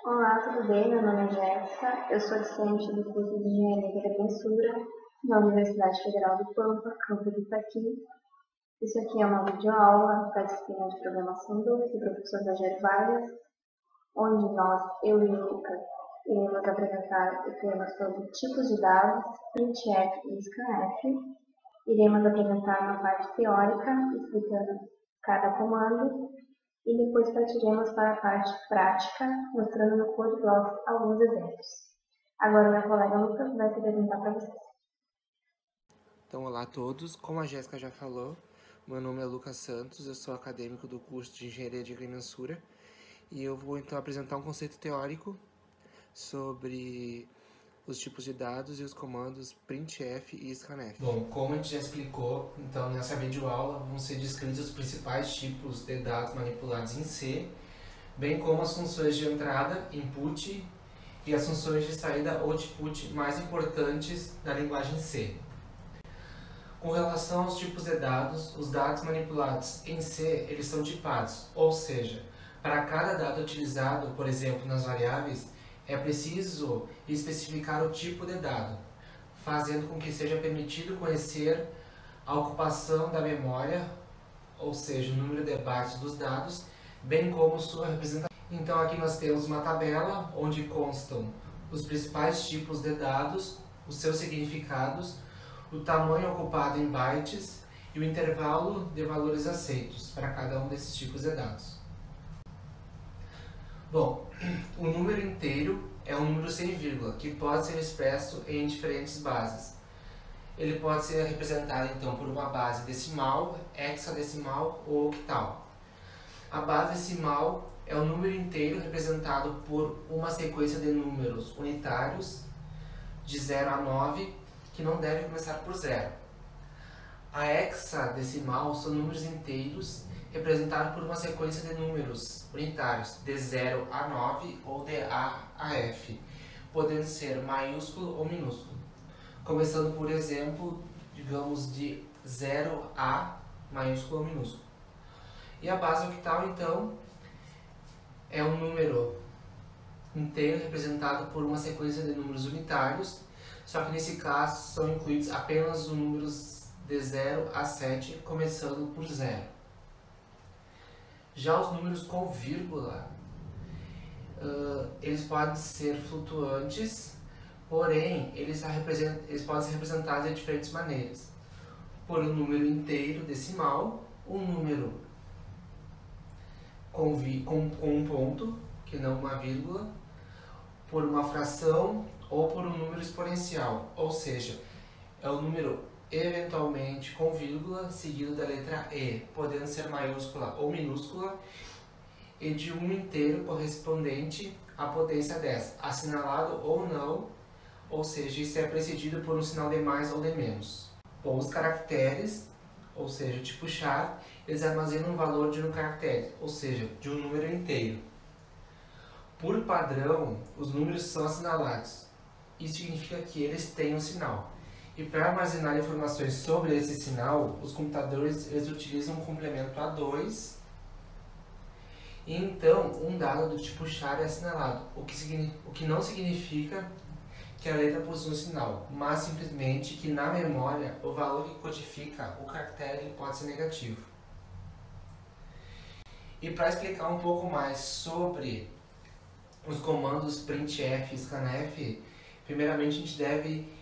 Olá, tudo bem? Meu nome é Jéssica, eu sou discente do curso de Engenharia de Agrimensura na Universidade Federal do Pampa, campo de Itaqui. Isso aqui é uma videoaula da disciplina de Programação 2 do professor Rogério Vargas, onde nós, eu e o Lucas, iremos apresentar o tema sobre tipos de dados, printf e scanf. Iremos apresentar uma parte teórica, explicando cada comando, e depois partiremos para a parte prática, mostrando no Code Blocks alguns exemplos. Agora meu colega Lucas vai se apresentar para vocês. Então, olá a todos. Como a Jéssica já falou, meu nome é Lucas Santos, eu sou acadêmico do curso de Engenharia de Agrimensura e eu vou então apresentar um conceito teórico sobre os tipos de dados e os comandos printf e scanf. Bom, como a gente já explicou, então nessa videoaula vão ser descritos os principais tipos de dados manipulados em C, bem como as funções de entrada, input, e as funções de saída, output, mais importantes da linguagem C. Com relação aos tipos de dados, os dados manipulados em C, eles são tipados, ou seja, para cada dado utilizado, por exemplo, nas variáveis, é preciso especificar o tipo de dado, fazendo com que seja permitido conhecer a ocupação da memória, ou seja, o número de bytes dos dados, bem como sua representação. Então aqui nós temos uma tabela onde constam os principais tipos de dados, os seus significados, o tamanho ocupado em bytes e o intervalo de valores aceitos para cada um desses tipos de dados. Bom, o número inteiro é um número sem vírgula, que pode ser expresso em diferentes bases. Ele pode ser representado então por uma base decimal, hexadecimal ou octal. A base decimal é o número inteiro representado por uma sequência de números unitários de 0 a 9, que não deve começar por 0. A hexadecimal são números inteiros representados por uma sequência de números unitários de 0 a 9 ou de A a F, podendo ser maiúsculo ou minúsculo. Começando, por exemplo, digamos de 0 a maiúsculo ou minúsculo. E a base octal, então, é um número inteiro representado por uma sequência de números unitários, só que nesse caso são incluídos apenas os números de 0 a 7, começando por 0. Já os números com vírgula, eles podem ser flutuantes, porém eles podem ser representados de diferentes maneiras. Por um número inteiro decimal, um número com um ponto, que não uma vírgula, por uma fração ou por um número exponencial, ou seja, é o número eventualmente com vírgula seguido da letra E, podendo ser maiúscula ou minúscula, e de um inteiro correspondente à potência 10, assinalado ou não, ou seja, isso é precedido por um sinal de mais ou de menos. Bom, os caracteres, ou seja, tipo char, eles armazenam o valor de um caractere, ou seja, de um número inteiro. Por padrão, os números são assinalados. Isso significa que eles têm um sinal. E para armazenar informações sobre esse sinal, os computadores eles utilizam um complemento A2. E então, um dado do tipo char é assinalado, o que não significa que a letra possui um sinal, mas simplesmente que na memória o valor que codifica o caractere pode ser negativo. E para explicar um pouco mais sobre os comandos printf e scanf, primeiramente a gente deve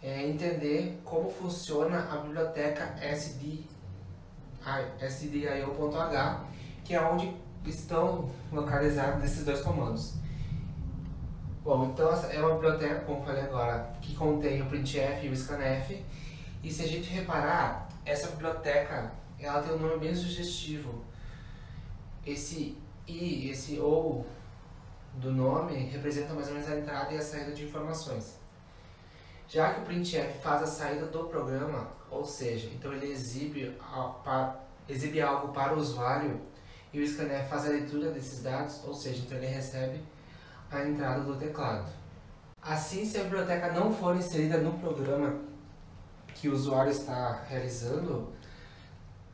entender como funciona a biblioteca stdio.h, que é onde estão localizados esses dois comandos. Bom, então essa é uma biblioteca, como eu falei agora, que contém o printf e o scanf, e se a gente reparar, essa biblioteca ela tem um nome bem sugestivo. Esse i, esse ou do nome representa mais ou menos a entrada e a saída de informações. Já que o printf faz a saída do programa, ou seja, então ele exibe algo para o usuário, e o scanf faz a leitura desses dados, ou seja, então ele recebe a entrada do teclado. Assim, se a biblioteca não for inserida no programa que o usuário está realizando,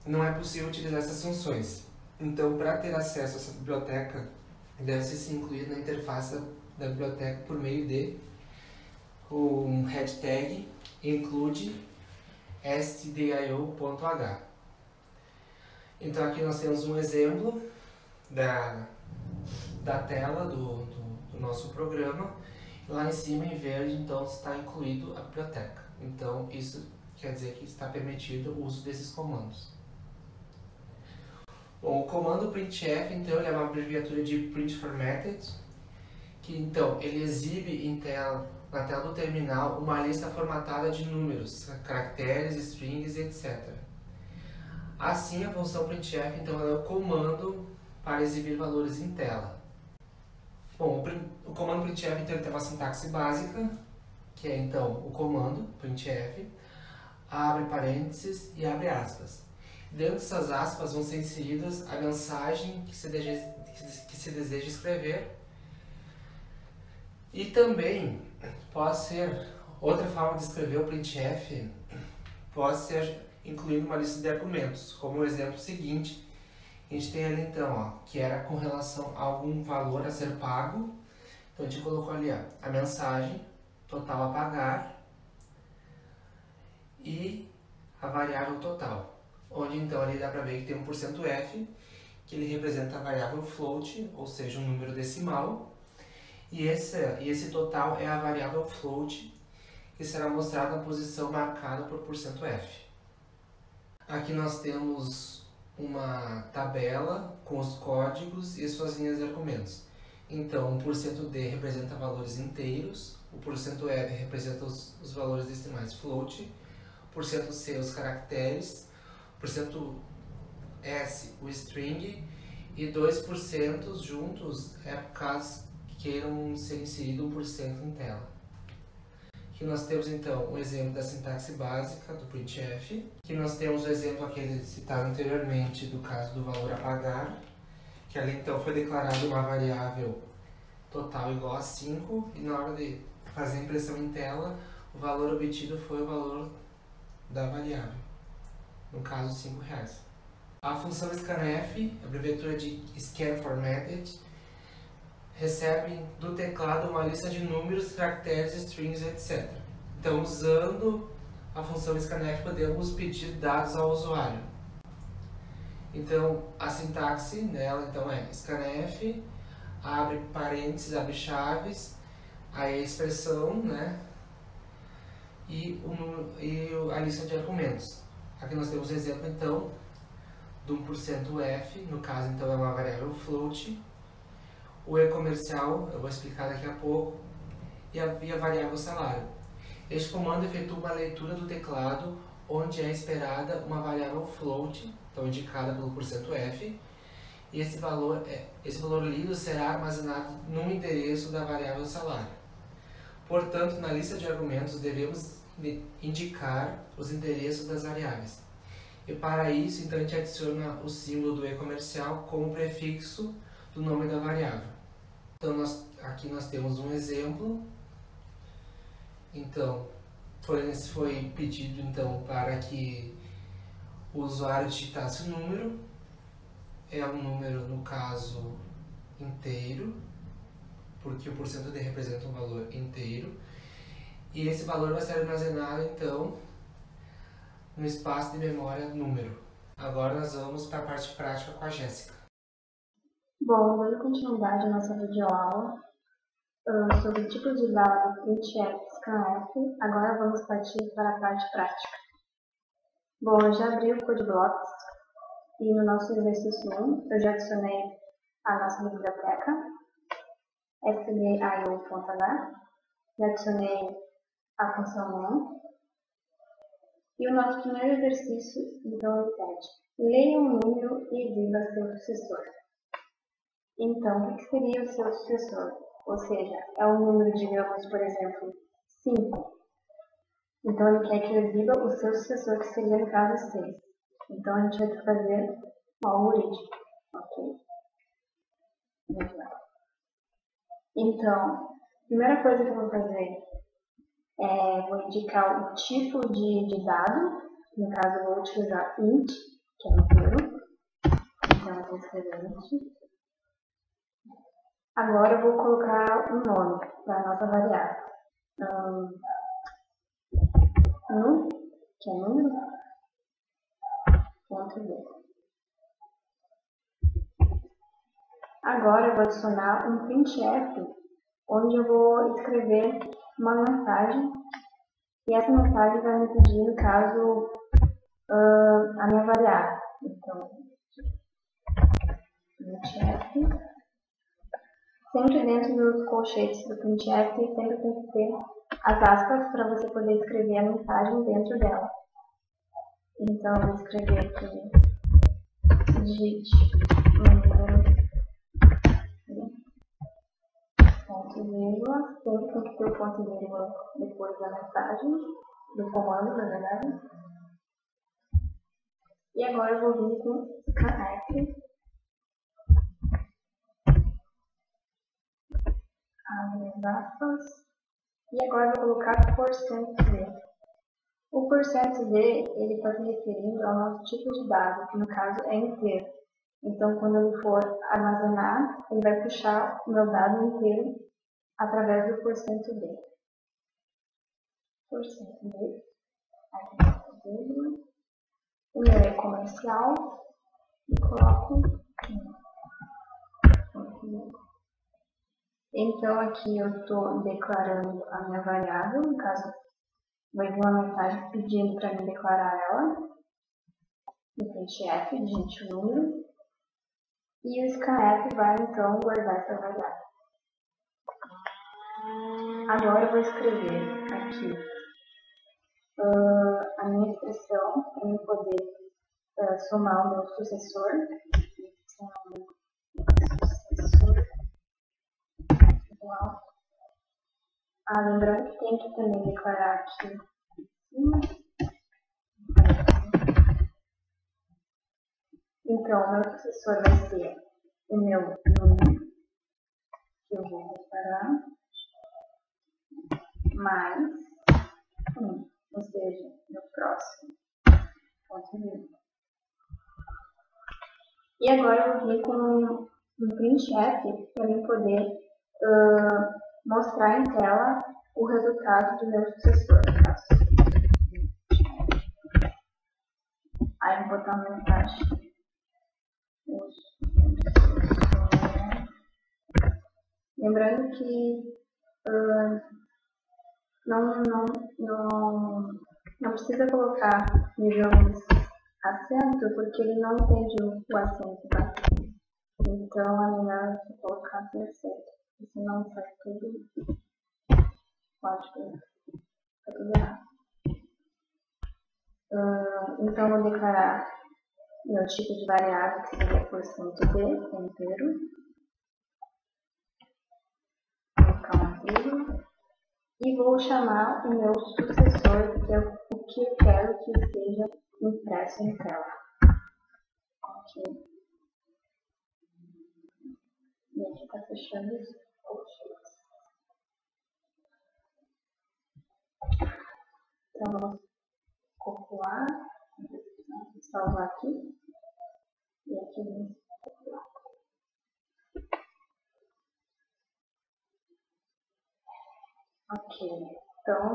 não é possível utilizar essas funções. Então, para ter acesso a essa biblioteca deve ser incluído na interface da biblioteca por meio de um hashtag include stdio.h. Então aqui nós temos um exemplo da tela do nosso programa. Lá em cima, em verde, então está incluído a biblioteca. Então isso quer dizer que está permitido o uso desses comandos. Bom, o comando printf, então, ele é uma abreviatura de print formatted, que então ele exibe na tela do terminal uma lista formatada de números, caracteres, strings, etc. Assim, a função printf, então, ela é o comando para exibir valores em tela. Bom, o comando printf, então, ele tem uma sintaxe básica, que é, então, o comando printf, abre parênteses e abre aspas. Dentro dessas aspas vão ser inseridas a mensagem que se deseja escrever. E também pode ser, outra forma de escrever o printf, pode ser incluindo uma lista de argumentos, como o exemplo seguinte. A gente tem ali então, ó, que era com relação a algum valor a ser pago. Então a gente colocou ali, ó, a mensagem total a pagar e a variável total. Onde então ali dá para ver que tem um %f, que ele representa a variável float, ou seja, um número decimal. E esse total é a variável float, que será mostrada na posição marcada por %f. Aqui nós temos uma tabela com os códigos e suas linhas de argumentos. Então, o %d representa valores inteiros, o %f representa os valores decimais float, o %c os caracteres, o %s o string e 2% juntos é caso queiram ser inserido 1% em tela. Aqui nós temos então o exemplo da sintaxe básica do printf. Aqui nós temos o exemplo aquele citado anteriormente do caso do valor a pagar, que ali então foi declarado uma variável total igual a 5 e na hora de fazer a impressão em tela, o valor obtido foi o valor da variável, no caso R$5. A função scanf, abreviatura de scan formatted, recebe do teclado uma lista de números, caracteres, strings, etc. Então, usando a função scanf, podemos pedir dados ao usuário. Então, a sintaxe dela então, é scanf, abre parênteses, abre chaves, aí a expressão, né, e a lista de argumentos. Aqui nós temos um exemplo, então, do 1%f, no caso, então, é uma variável float. O e-comercial, eu vou explicar daqui a pouco, e a variável salário. Este comando efetua uma leitura do teclado, onde é esperada uma variável float, então indicada pelo %f, e esse valor lido será armazenado no endereço da variável salário. Portanto, na lista de argumentos devemos indicar os endereços das variáveis. E para isso, então, a gente adiciona o símbolo do e-comercial como prefixo do nome da variável. Então, aqui nós temos um exemplo. Então, foi pedido então, para que o usuário digitasse o número. É um número, no caso, inteiro, porque o %d representa um valor inteiro. E esse valor vai ser armazenado, então, no espaço de memória número. Agora nós vamos para a parte prática com a Jéssica. Bom, dando continuidade à nossa videoaula sobre tipos de dado printf e scanf, agora vamos partir para a parte prática. Bom, eu já abri o CodeBlocks e no nosso exercício 1 eu já adicionei a nossa biblioteca stdio.h, já adicionei a função main. E o nosso primeiro exercício, então, ele pede: leia um número e exiba seu sucessor. Então, o que seria o seu sucessor? Ou seja, é um número, digamos, por exemplo, 5. Então, ele quer que eu exiba o seu sucessor, que seria, no caso, 6. Então, a gente vai ter que fazer um algoritmo. Ok? Muito bem. Então, a primeira coisa que eu vou fazer vou indicar o tipo de dado. No caso, eu vou utilizar int, que é inteiro. Então, eu vou escrever int. Agora eu vou colocar um nome para a nossa variável. Que é número, ponto B. Agora eu vou adicionar um printf, onde eu vou escrever uma mensagem, e essa mensagem vai me pedir, no caso, a minha variável. Então, printf, sempre dentro dos colchetes do printf, sempre tem que ter as aspas para você poder escrever a mensagem dentro dela. Então, eu vou escrever aqui, digite número, ponto vírgula, sempre tem que ter o ponto vírgula depois da mensagem, do comando, na verdade. E agora eu vou vir com scanf, abre as aspas, e agora eu vou colocar %d. O %d, ele está se referindo ao nosso tipo de dado, que no caso é inteiro. Então, quando ele for armazenar, ele vai puxar o meu dado inteiro através do %d. %d, aqui vírgula, o meu é comercial, e coloco 1. Então, aqui eu estou declarando a minha variável, no caso, vai vir uma mensagem pedindo para mim declarar ela, no printf, digite o número, e o scanf vai então guardar essa variável. Agora eu vou escrever aqui a minha expressão para eu poder somar o meu sucessor. Sucessor igual. Lembrando que tem que também declarar aqui então, o meu sucessor vai ser o meu número, que eu vou declarar, mais 1, ou seja, no próximo ponto vírgula. E agora eu vou vir com um printf para eu poder mostrar em tela o resultado do meu sucessor. Aí eu vou botar uma mensagem. Lembrando que não precisa colocar digamos, acento, porque ele não entende o acento, tá? Então é melhor você colocar sem acento, porque senão sai tudo, pode ficar tudo errado. Então eu vou declarar meu tipo de variável, que seria %d, que é inteiro. Vou colocar uma vírgula. E vou chamar o meu sucessor, que é o que eu quero que esteja impresso em tela. Ok. E aqui está fechando os colchetes. Então vamos copiar, salvar aqui. E aqui vamos copiar. Ok. Então,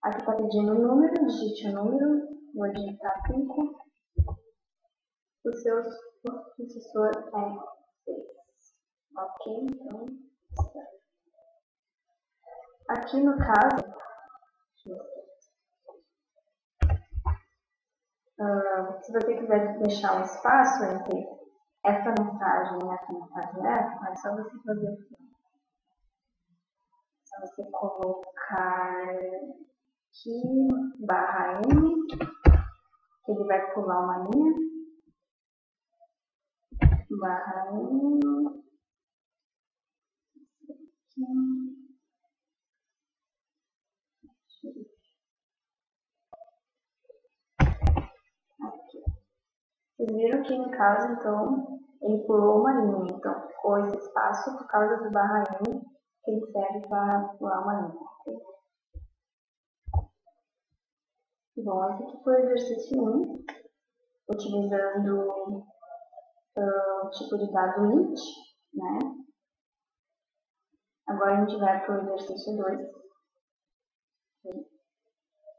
aqui está pedindo o número, digite o número, vou digitar 5. O seu sucessor é 6. Ok, então, certo. Aqui no caso, se você quiser deixar um espaço entre essa mensagem e essa mensagem, é só você fazer assim. Só você colocar aqui /n, que ele vai pular uma linha, /n, aqui. Vocês viram que no caso, então, ele pulou uma linha, então ficou esse espaço por causa do /n, que ele serve para pular uma linha. Okay? Bom, esse aqui foi o exercício 1, utilizando o tipo de dado int, né? Agora a gente vai para o exercício 2.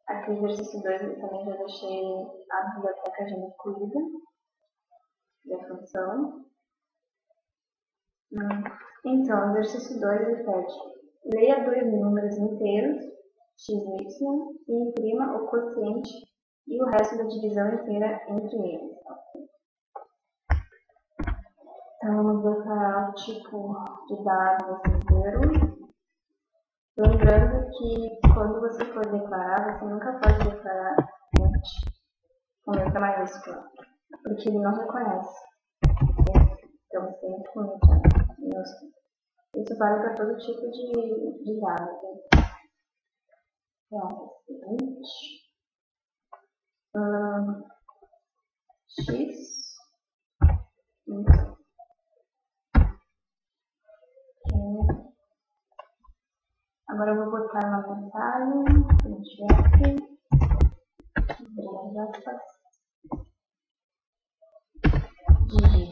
Aqui o exercício 2 eu também já deixei a biblioteca já incluída da função. Então, o exercício 2 ele pede: leia dois números inteiros, x e y, e imprima o quociente e o resto da divisão inteira entre eles. Então, vamos declarar o tipo de dado inteiro. Lembrando que quando você for declarar, você nunca pode declarar int com letra maiúscula, porque ele não reconhece. Então, sempre com letra minúscula. Isso vale para todo tipo de dado. Então, int x. Agora eu vou botar uma mensagem, printf, digite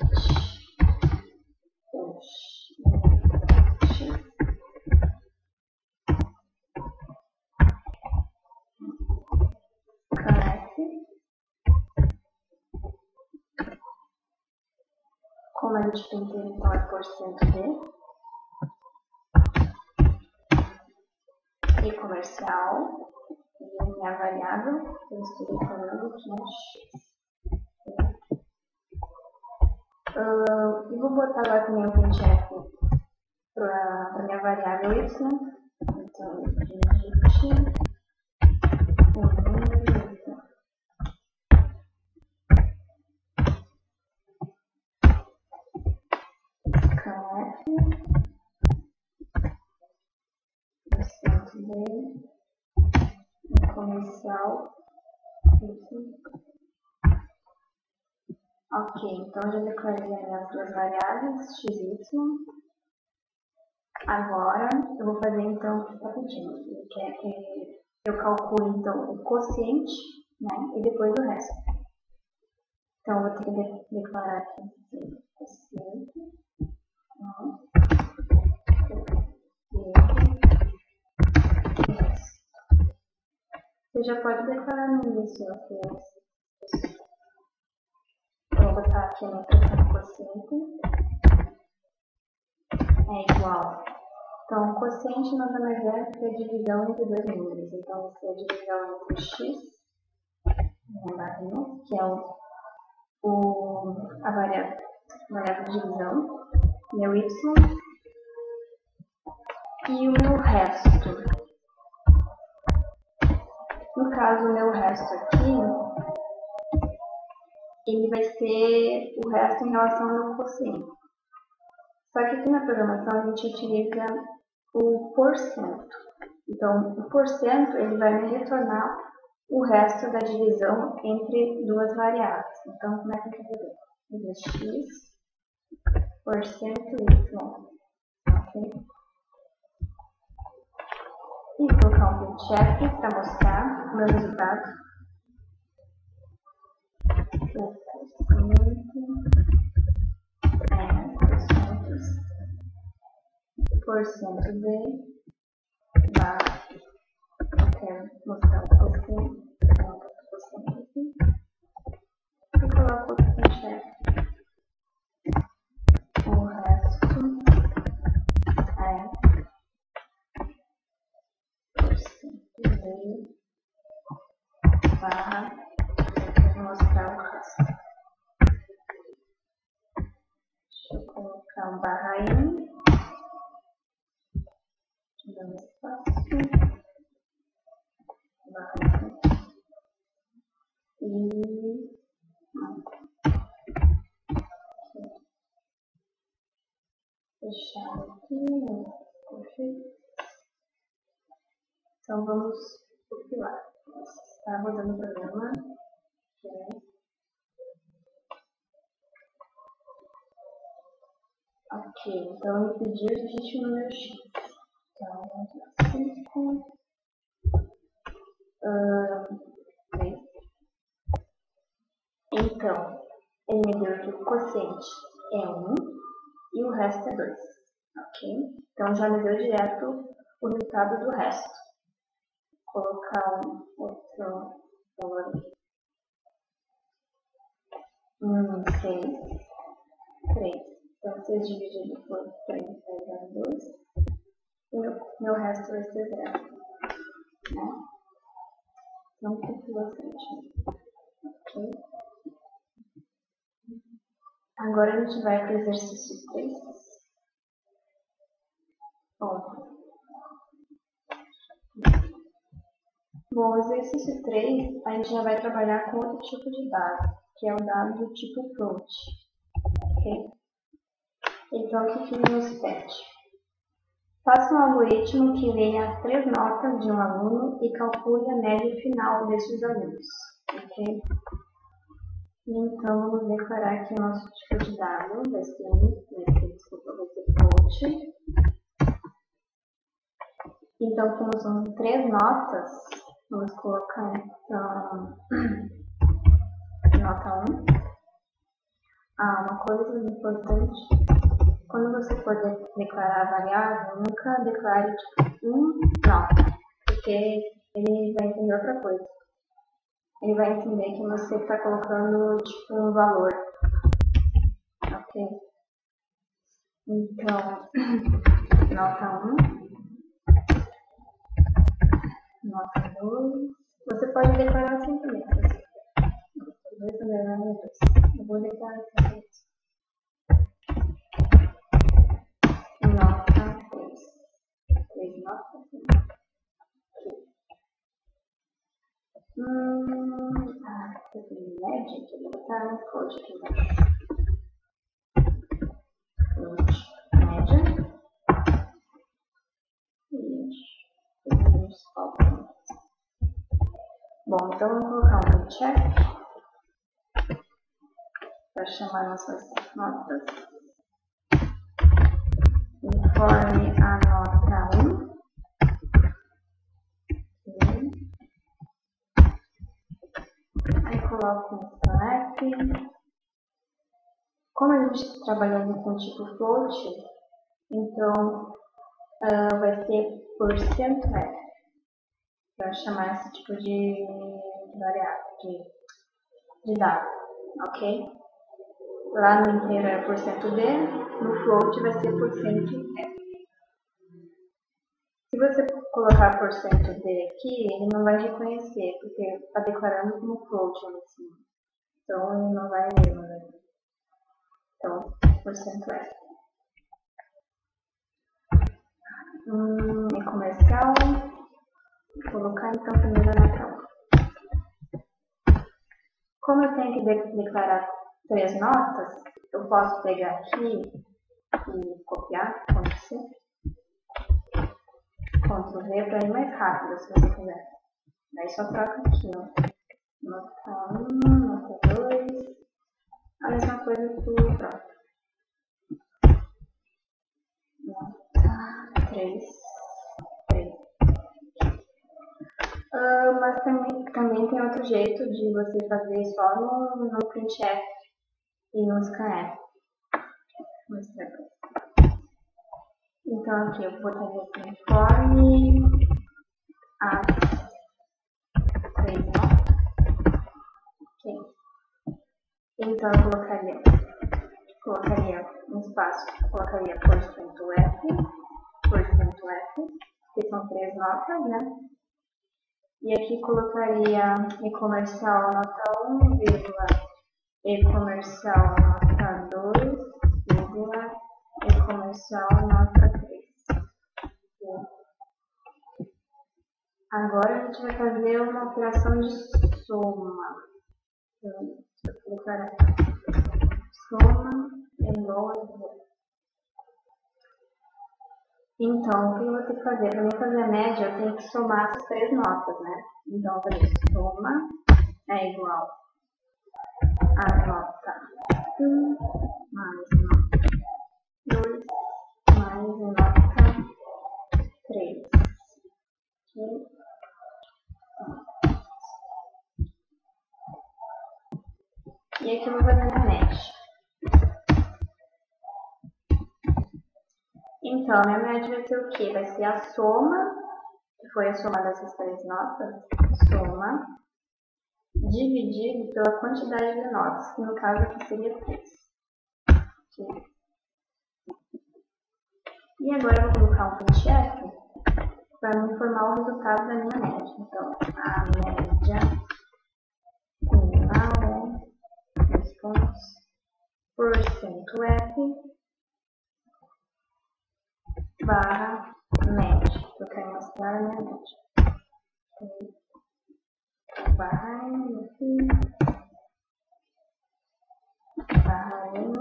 como a gente tem que então é %d e comercial e minha variável eu estou declarando que é x. E vou botar agora também o printf para minha variável y. Então, digite o número y. %d comercial y. Ok, então já declarei as minhas duas variáveis, x e y. Agora eu vou fazer então o que está pedindo. Ele quer que eu calcule então o quociente, né, e depois o resto. Então eu vou ter que declarar aqui quociente. Você já pode declarar no início aqui. Eu vou botar aqui a minha expressão quociente é igual. Então, o quociente nada mais é que a divisão entre dois números. Então, vai ser a divisão entre x, que é a variável de divisão, meu y, e o meu resto. No caso, o meu resto aqui, ele vai ser o resto em relação ao meu quociente. Só que aqui na programação a gente utiliza o porcento. Então, o porcento ele vai me retornar o resto da divisão entre duas variáveis. Então, como é que eu vou fazer? Ele é x porcento y. Ok? E vou colocar um printf para mostrar o meu resultado. Porcento de barra, eu quero mostrar o quociente, aqui, e coloco o printf. O resto é porcento de barra, eu quero mostrar o resto. Deixa eu colocar um barra in. Dando espaço, e fechar aqui, então vamos compilar. Está rodando o programa. Ok, então eu pedi o digite o número x. Então, vamos lá, 5, 3. Então, ele me deu que o quociente é 1 e o resto é 2. ok? Então já me deu direto o resultado do resto. Vou colocar um outro valor aqui. 6, 3. Então 6 dividido por 3 vai dar 2. E meu resto vai ser 0. Né? Então continua assim. Ok? Agora a gente vai para o exercício 3. Bom, o exercício 3, a gente já vai trabalhar com outro tipo de dado, que é o dado do tipo float. Ok? Então, o que nos pede? Faça um algoritmo que leia as 3 notas de um aluno e calcule a média final desses alunos. Ok? Então, vamos declarar que o nosso tipo de dado vai ser float. Então, como são 3 notas, vamos colocar então nota 1. Uma coisa importante, quando você for declarar a variável, nunca declare tipo nota, porque ele vai entender outra coisa. Ele vai entender que você está colocando tipo um valor. Ok? Então, nota 1. Nota 2. Você pode declarar assim também. 2 também é 2. Eu vou declarar assim. Nota 3. 3 notas. Média, que eu vou botar um float aqui embaixo. Float média. Bom, então vamos colocar um check para chamar nossas notas. Informe a nota 1. Aí coloco um select. Como a gente está trabalhando com tipo float, então vai ser %f para chamar esse tipo de variável, de dado, ok? Lá no inteiro é %d, no float vai ser %f. Se você colocar %d aqui, ele não vai reconhecer, porque está declarando como float ali em cima. Então ele não vai ler, né? Então, %f. É comercial. Vou colocar então primeiro a nota 1. Como eu tenho que declarar 3 notas, eu posso pegar aqui e copiar, Ctrl+C, Ctrl+V para ir mais rápido, se você quiser. Daí só troca aqui, ó. Nota 1, nota 2, a mesma coisa que o próprio. Nota 3. Mas também tem outro jeito de você fazer só no printf e no scanf. Vou mostrar aqui. Então aqui eu botaria assim, informe as 3 notas. Ok. Então eu colocaria um espaço, colocaria %f, que são 3 notas, né? E aqui colocaria e-comercial nota 1, e-comercial nota 2, e-comercial nota 3. Agora a gente vai fazer uma operação de soma. Então, vou colocar aqui. Soma é igual a 0. Então, o que eu vou ter que fazer? Para mim fazer a média, eu tenho que somar essas 3 notas, né? Então, eu vou fazer soma é igual a nota 1 mais nota 2 mais nota 3. Ok? E aqui eu vou fazer a média. Então, a minha média vai ser o quê? Vai ser a soma, que foi a soma dessas três notas, soma, dividido pela quantidade de notas, que no caso aqui seria 3. Aqui. E agora eu vou colocar um printf para me informar o resultado da minha média. Então, a média final é 3 pontos, porcento F, barra média. Eu quero mostrar a minha média. Barra N, barra N.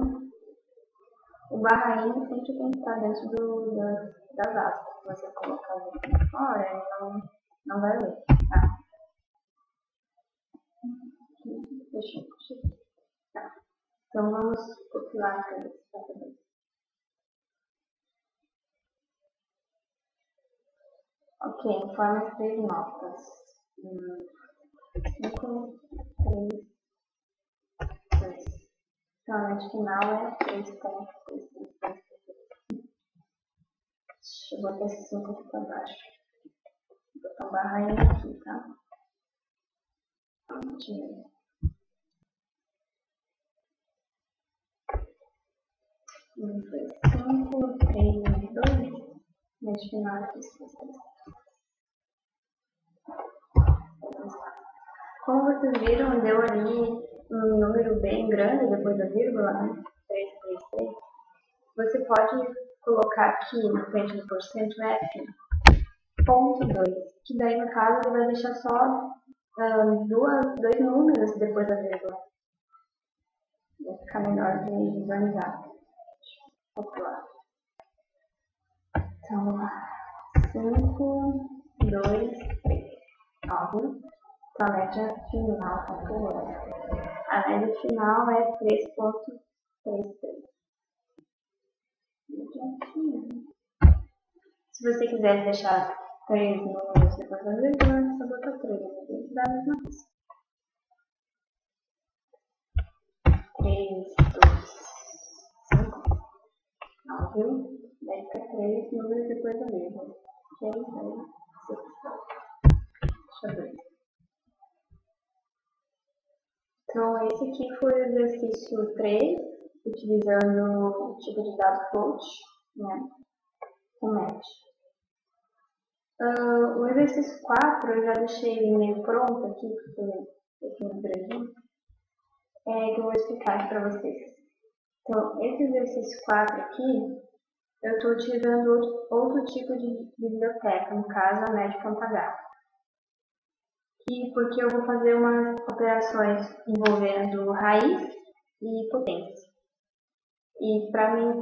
O barra N sempre tem que estar dentro das aspas. Se você colocar aqui fora, ele não vai ler. Tá? Deixa eu tá. Então vamos copiar aqui. Ok, informe as três notas. 5, 3, 2. Então a média final é 3,333. Deixa eu botar esse 5 aqui para baixo. Vou botar um barra N aqui, tá? Deixa eu ver. Foi 5, 3, 2. Média final é 3,333. Como vocês viram, deu ali um número bem grande depois da vírgula, né? 333. Você pode colocar aqui na frente do porcento F, ponto 2, que daí no caso ele vai deixar só dois números depois da vírgula. Vai ficar melhor de visualizar. Calcular. Então, 5, 2, 3. 9. Então, a média final a média final é 3,33. Se você quiser deixar 3 números depois da vírgula, é só botar 3. Dá a mesma coisa. 3, 2, 5. 9. Daí fica 3 números depois da vírgula. Ok? Deixa eu ver. Então, esse aqui foi o exercício 3, utilizando o tipo de dado float, né, com match. O exercício 4 eu já deixei ele meio pronto aqui, porque no Brasil, que eu vou explicar aqui para vocês. Então, esse exercício 4 aqui, eu estou utilizando outro tipo de biblioteca, no caso a média H. E porque eu vou fazer umas operações envolvendo raiz e potência. E para mim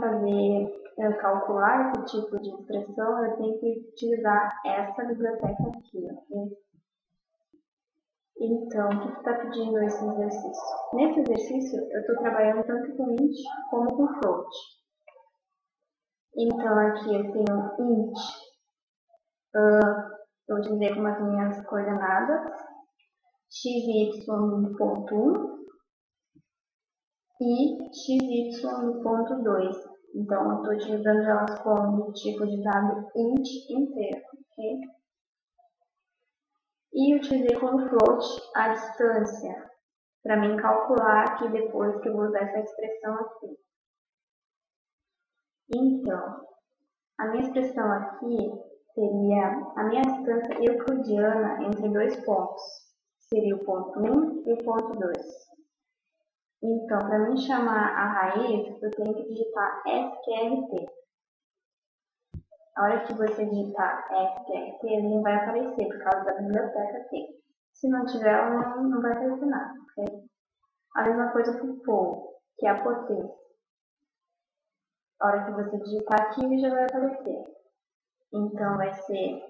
calcular esse tipo de expressão, eu tenho que utilizar essa biblioteca aqui, ok? Então, o que está pedindo esse exercício? Nesse exercício, eu estou trabalhando tanto com int como com float. Então, aqui eu tenho int, eu utilizei como as minhas coordenadas, xy no ponto 1 e xy no ponto 2. Então, eu estou utilizando elas como tipo de dado int inteiro, ok? E utilizei como float a distância, para mim calcular aqui depois que eu vou usar essa expressão aqui. Então, a minha expressão aqui seria a minha distância euclidiana entre dois pontos. Seria o ponto 1 e o ponto 2. Então, para mim chamar a raiz, eu tenho que digitar SQRT. A hora que você digitar SQRT, ele não vai aparecer por causa da biblioteca T. Se não tiver, ela não vai aparecer nada, ok? A mesma coisa para o polo, que é a potência. A hora que você digitar aqui, ele já vai aparecer. Então, vai ser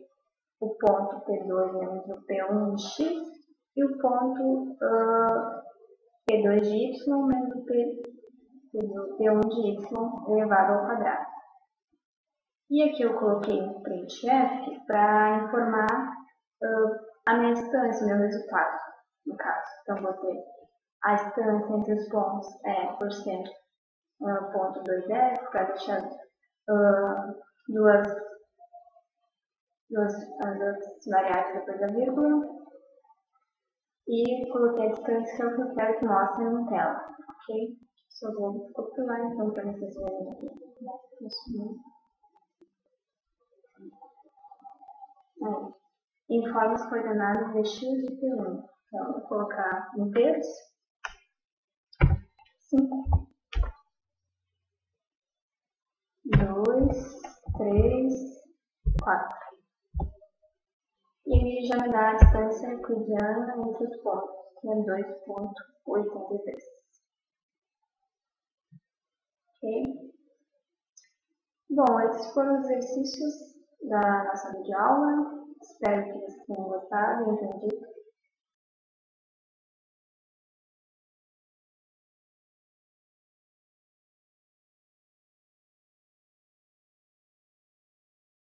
o ponto P2 menos o P1 de x e o ponto P2 de y menos o P1 de y elevado ao quadrado. E aqui eu coloquei um printf para informar a minha distância, meu resultado, no caso. Então, botei a distância entre os pontos é porcento ponto 2f, para deixar duas variáveis depois da vírgula. E coloquei a distância que é o que eu quero que mostre na tela, ok? Só vou copiar então para vocês verem aqui. Aí. Informe as coordenadas de x de P1. Então, eu vou colocar um terço, 5, 2, 3, 4. E ele já me dá a distância euclidiana entre os pontos, que é 2,83. Ok? Bom, esses foram os exercícios da nossa videoaula. Espero que vocês tenham gostado e entendido.